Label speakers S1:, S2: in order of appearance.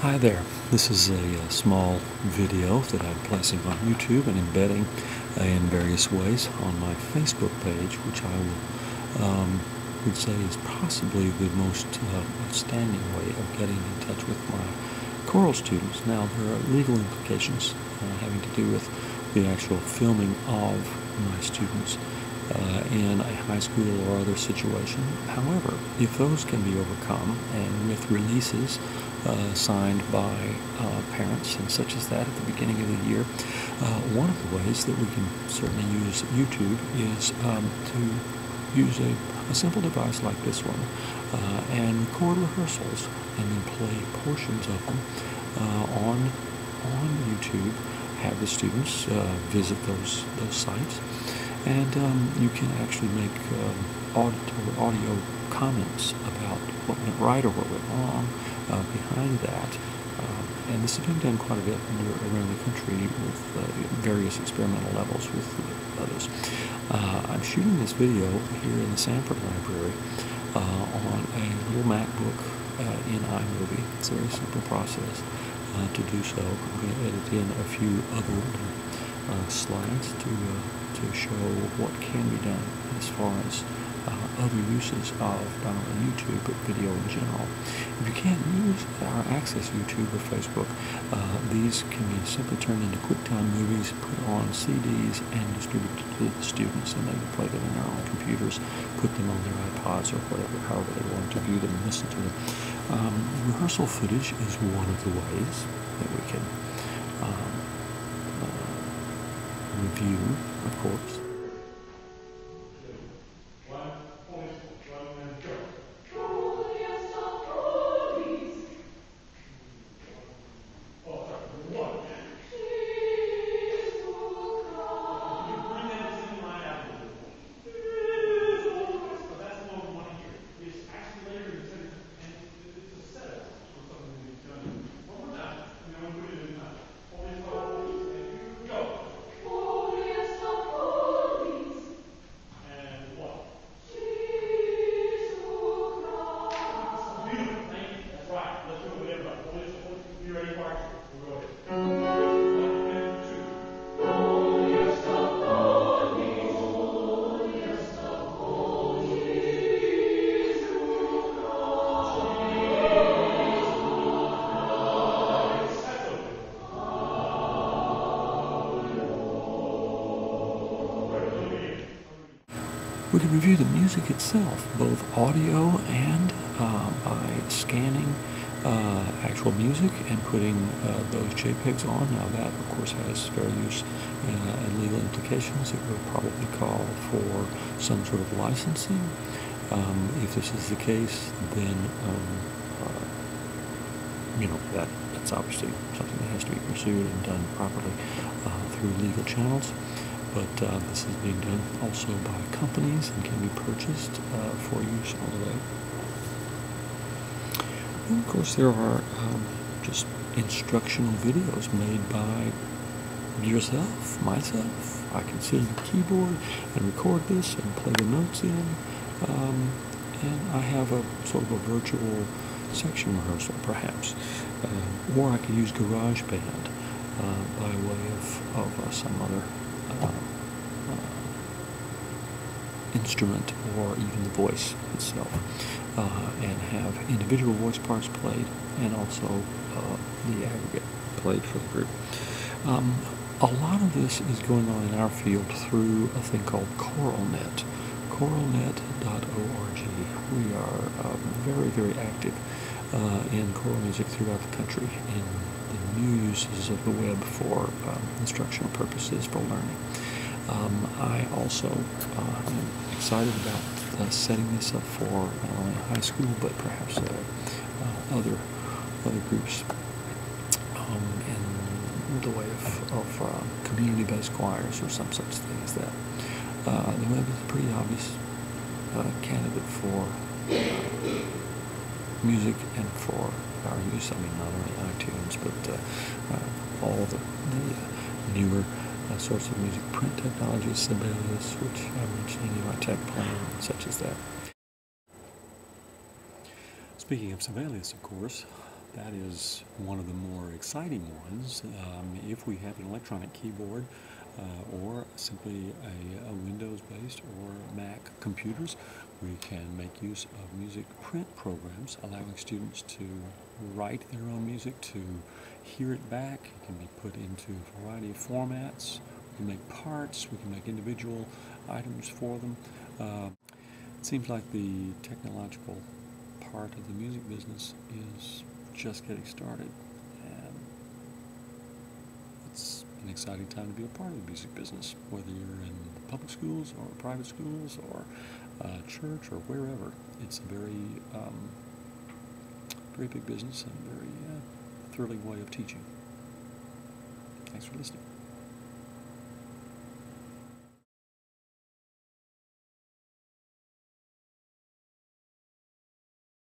S1: Hi there. This is a small video that I'm placing on YouTube and embedding in various ways on my Facebook page, which I would say is possibly the most outstanding way of getting in touch with my choral students. Now, there are legal implications having to do with the actual filming of my students in a high school or other situation. However, if those can be overcome and with releases signed by parents and such as that at the beginning of the year, one of the ways that we can certainly use YouTube is to use a simple device like this one and record rehearsals and then play portions of them on YouTube, have the students visit those sites, and you can actually make audio comments about what went right or what went wrong behind that. And this is being done quite a bit around the country with various experimental levels with others. I'm shooting this video here in the Sanford Library on a little MacBook in iMovie. It's a very simple process to do so. I'm going to edit in a few other slides to show what can be done as far as other uses of not only YouTube but video in general. If you can't use or access YouTube or Facebook, these can be simply turned into QuickTime movies, put on CDs, and distributed to the students, and they can play them in their own computers, put them on their iPods or whatever, however they want to view them and listen to them. Rehearsal footage is one of the ways that we can review, of course. We can review the music itself, both audio and by scanning actual music and putting those JPEGs on. Now that, of course, has fair use and legal implications. It will probably call for some sort of licensing. If this is the case, then that's obviously something that has to be pursued and done properly through legal channels. But this is being done also by companies and can be purchased for use on the web. And of course, there are just instructional videos made by yourself, myself. I can sit at the keyboard and record this and play the notes in. And I have a sort of a virtual section rehearsal, perhaps. Or I could use GarageBand by way of some other instrument or even the voice itself, and have individual voice parts played and also the aggregate played for the group. A lot of this is going on in our field through a thing called ChoralNet, choralnet.org. We are very, very active in choral music throughout the country in the new uses of the web for instructional purposes for learning. I also am excited about setting this up for not only high school but perhaps other groups in the way of community-based choirs or some such thing as that. The web is a pretty obvious candidate for music and for our use. I mean, not only iTunes, but all the newer sorts of music print technologies, Sibelius, which I mentioned in my tech plan, such as that. Speaking of Sibelius, of course, That is one of the more exciting ones. If we have an electronic keyboard or simply a Windows-based or Mac computers, we can make use of music print programs, allowing students to write their own music, to hear it back. It can be put into a variety of formats. We can make parts, we can make individual items for them. It seems like the technological part of the music business is just getting started, and it's an exciting time to be a part of the music business, whether you're in public schools or private schools or church or wherever. It's a very big business and very thrilling way of teaching. Thanks for listening.